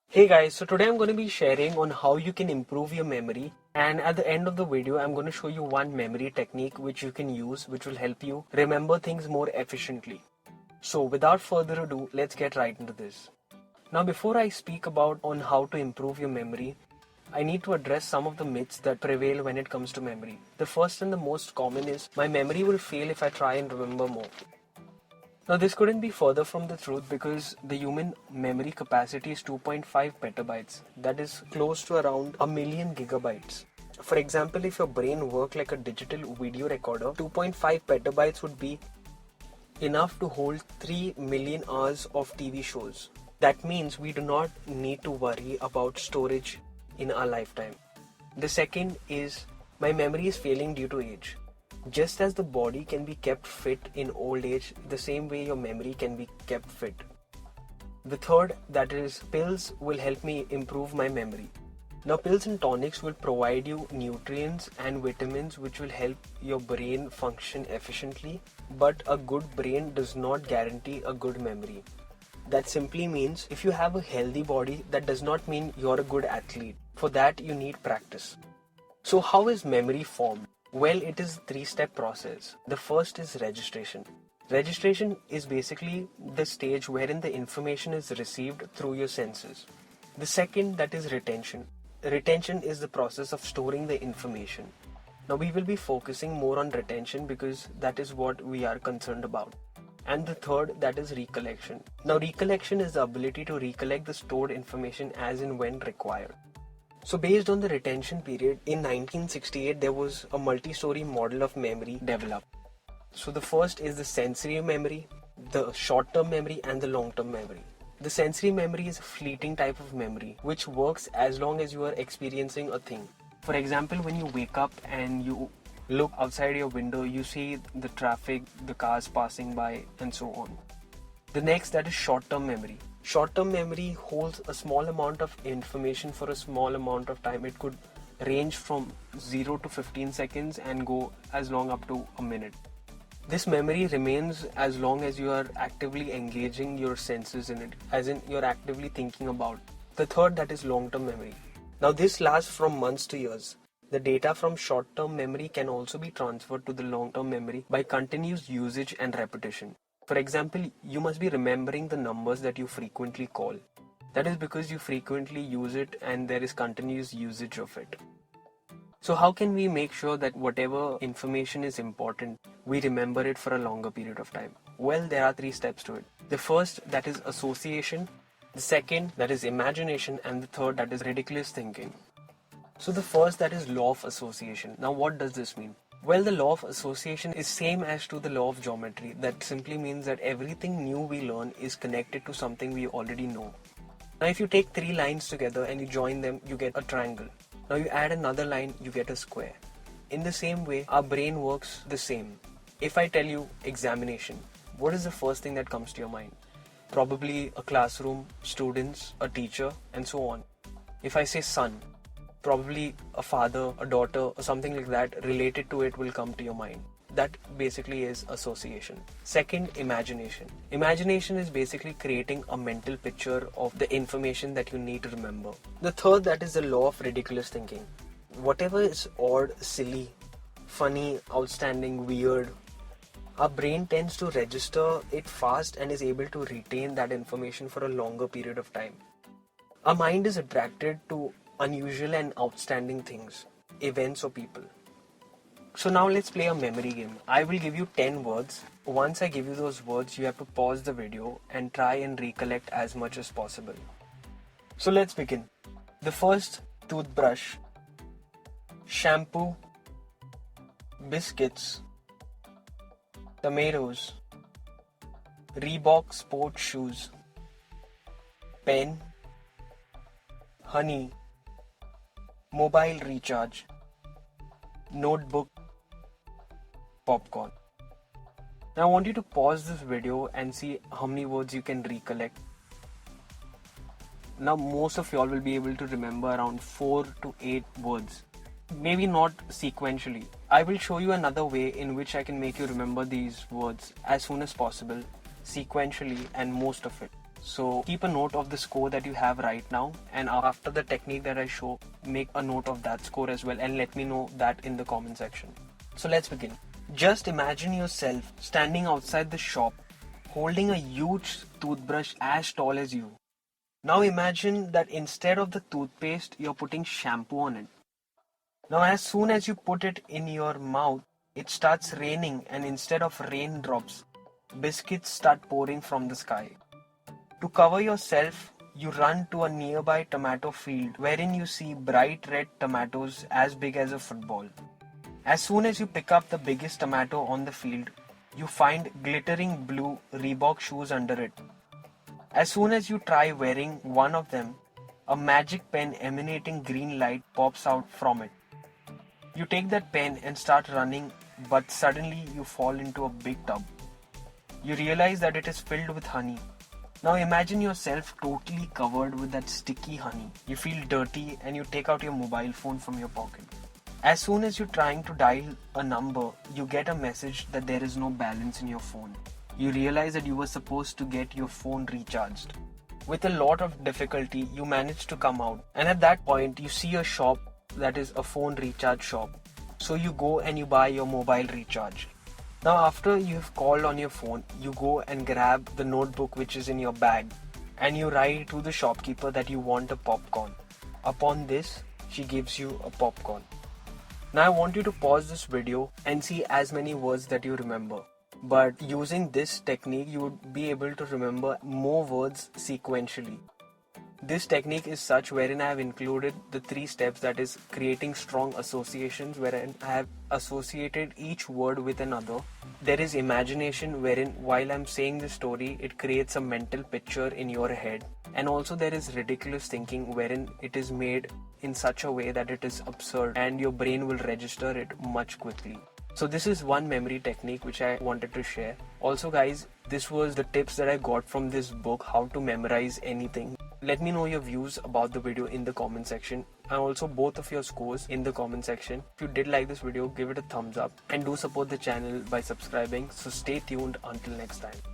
Hey guys, so today I'm going to be sharing on how you can improve your memory, and at the end of the video I'm going to show you one memory technique which you can use which will help you remember things more efficiently. So without further ado, let's get right into this. Now before I speak about on how to improve your memory, I need to address some of the myths that prevail when it comes to memory. The first and the most common is, my memory will fail if I try and remember more. Now this couldn't be further from the truth, because the human memory capacity is 2.5 petabytes. That is close to around a million gigabytes. For example, if your brain worked like a digital video recorder, 2.5 petabytes would be enough to hold 3 million hours of TV shows. That means we do not need to worry about storage in our lifetime. The second is, my memory is failing due to age. Just as the body can be kept fit in old age, the same way your memory can be kept fit. The third, that is, pills will help me improve my memory. Now pills and tonics will provide you nutrients and vitamins which will help your brain function efficiently, but a good brain does not guarantee a good memory. That simply means if you have a healthy body, that does not mean you're a good athlete. For that you need practice. So how is memory formed? Well, it is a 3-step process. The first is registration. Registration is basically the stage wherein the information is received through your senses. The second, that is retention. Retention is the process of storing the information. Now we will be focusing more on retention because that is what we are concerned about. And the third, that is recollection. Now recollection is the ability to recollect the stored information as and when required. So based on the retention period, in 1968 there was a multi-story model of memory developed. So the first is the sensory memory, the short-term memory and the long-term memory. The sensory memory is a fleeting type of memory which works as long as you are experiencing a thing. For example, when you wake up and you look outside your window, you see the traffic, the cars passing by and so on. The next, that is short-term memory. Short-term memory holds a small amount of information for a small amount of time. It could range from 0 to 15 seconds and go as long up to a minute. This memory remains as long as you are actively engaging your senses in it, as in you're actively thinking about. The third, that is long-term memory. Now this lasts from months to years. The data from short-term memory can also be transferred to the long-term memory by continuous usage and repetition. For example, you must be remembering the numbers that you frequently call. That is because you frequently use it and there is continuous usage of it. So how can we make sure that whatever information is important, we remember it for a longer period of time? Well, there are 3 steps to it. The first, that is association. The second, that is imagination. And the third, that is ridiculous thinking. So the first, that is law of association. Now what does this mean? Well, the law of association is same as to the law of geometry. That simply means that everything new we learn is connected to something we already know. Now if you take 3 lines together and you join them, you get a triangle. Now you add another line, you get a square. In the same way, our brain works the same. If I tell you examination, what is the first thing that comes to your mind? Probably a classroom, students, a teacher, and so on. If I say son, probably a father, a daughter, or something like that related to it will come to your mind. That basically is association. Second, imagination. Imagination is basically creating a mental picture of the information that you need to remember. The third, that is the law of ridiculous thinking. Whatever is odd, silly, funny, outstanding, weird, our brain tends to register it fast and is able to retain that information for a longer period of time. Our mind is attracted to unusual and outstanding things, events or people. So now let's play a memory game. I will give you 10 words. Once I give you those words, you have to pause the video and try and recollect as much as possible. So let's begin. The first, toothbrush, shampoo, biscuits, tomatoes, Reebok sports shoes, pen, honey, mobile recharge, notebook, popcorn. Now I want you to pause this video and see how many words you can recollect. Now most of y'all will be able to remember around 4 to 8 words. Maybe not sequentially. I will show you another way in which I can make you remember these words as soon as possible, sequentially, and most of it. So keep a note of the score that you have right now, and after the technique that I show, make a note of that score as well and let me know that in the comment section. So let's begin. Just imagine yourself standing outside the shop holding a huge toothbrush as tall as you. Now imagine that instead of the toothpaste, you're putting shampoo on it. Now as soon as you put it in your mouth, it starts raining, and instead of raindrops, biscuits start pouring from the sky. To cover yourself, you run to a nearby tomato field wherein you see bright red tomatoes as big as a football. As soon as you pick up the biggest tomato on the field, you find glittering blue Reebok shoes under it. As soon as you try wearing one of them, a magic pen emanating green light pops out from it. You take that pen and start running, but suddenly you fall into a big tub. You realize that it is filled with honey. Now imagine yourself totally covered with that sticky honey. You feel dirty and you take out your mobile phone from your pocket. As soon as you're trying to dial a number, you get a message that there is no balance in your phone. You realize that you were supposed to get your phone recharged. With a lot of difficulty, you manage to come out, and at that point, you see a shop that is a phone recharge shop. So you go and you buy your mobile recharge. Now after you have called on your phone, you go and grab the notebook which is in your bag and you write to the shopkeeper that you want a popcorn. Upon this, she gives you a popcorn. Now I want you to pause this video and see as many words that you remember. But using this technique, you would be able to remember more words sequentially. This technique is such wherein I have included the 3 steps, that is creating strong associations wherein I have associated each word with another. There is imagination wherein while I'm saying the story, it creates a mental picture in your head. And also there is ridiculous thinking wherein it is made in such a way that it is absurd and your brain will register it much quickly. So this is one memory technique which I wanted to share. Also guys, this was the tips that I got from this book, How to Memorize Anything. Let me know your views about the video in the comment section, and also both of your scores in the comment section. If you did like this video, give it a thumbs up and do support the channel by subscribing. So stay tuned until next time.